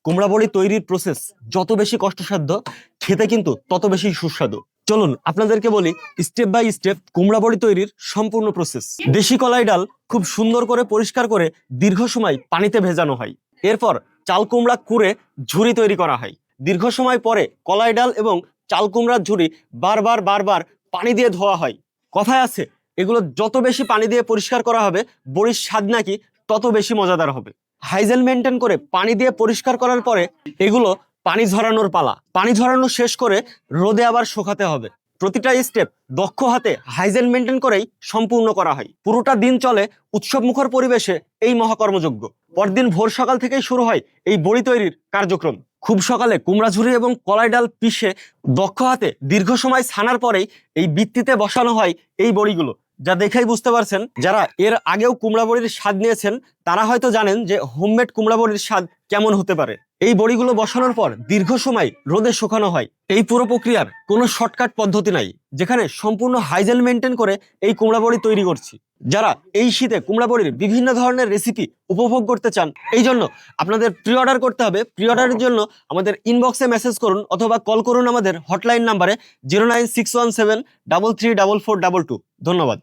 কুমড়া বড়ি তৈরির প্রসেস যত বেশি কষ্টসাধ্য, খেতে কিন্তু তত বেশি সুস্বাদু। চলুন আপনাদেরকে বলি স্টেপ বাই স্টেপ কুমড়া বড়ি তৈরির সম্পূর্ণ প্রসেস। দেশি কলাই ডাল খুব সুন্দর করে পরিষ্কার করে দীর্ঘ সময় পানিতে ভেজানো হয়। এরপর চাল কুমড়া কুড়ে ঝুরি তৈরি করা হয়। দীর্ঘ সময় পরে কলাই ডাল এবং চাল কুমড়ার ঝুরি বারবার বারবার পানি দিয়ে ধোয়া হয়। কথায় আছে, এগুলো যত বেশি পানি দিয়ে পরিষ্কার করা হবে বড়ির স্বাদ নাকি তত বেশি মজাদার হবে। হাইজেন মেনটেন করে পানি দিয়ে পরিষ্কার করার পরে এগুলো পানি ঝরানোর পালা। পানি ঝরানো শেষ করে রোদে আবার শুকাতে হবে। প্রতিটা স্টেপ দক্ষ হাতে হাইজেন মেনটেন করেই সম্পূর্ণ করা হয়। পুরোটা দিন চলে উৎসব মুখর পরিবেশে এই মহাকর্মযজ্ঞ। পরদিন ভোর সকাল থেকেই শুরু হয় এই বড়ি তৈরির কার্যক্রম। খুব সকালে কুমড়া ঝুরি এবং কলাই ডাল পিষে দক্ষ হাতে দীর্ঘ সময় ছানার পরেই এই বৃত্তিতে বসানো হয় এই বড়িগুলো। যা দেখেই বুঝতে পারছেন, যারা এর আগেও কুমড়া বড়ির স্বাদ নিয়েছেন তারা হয়তো জানেন যে হোমমেড কুমড়া বড়ির স্বাদ কেমন হতে পারে। এই বড়িগুলো বসানোর পর দীর্ঘ সময় রোদে শুকানো হয়। এই পুরো প্রক্রিয়ার কোনো শর্টকাট পদ্ধতি নাই, যেখানে সম্পূর্ণ হাইজেন মেনটেন করে এই কুমড়া বড়ি তৈরি করছি। যারা এই শীতে কুমড়া বড়ির বিভিন্ন ধরনের রেসিপি উপভোগ করতে চান, এই জন্য আপনাদের প্রি অর্ডার করতে হবে। প্রি অর্ডারের জন্য আমাদের ইনবক্সে মেসেজ করুন অথবা কল করুন আমাদের হটলাইন নাম্বারে 09617334422। ধন্যবাদ।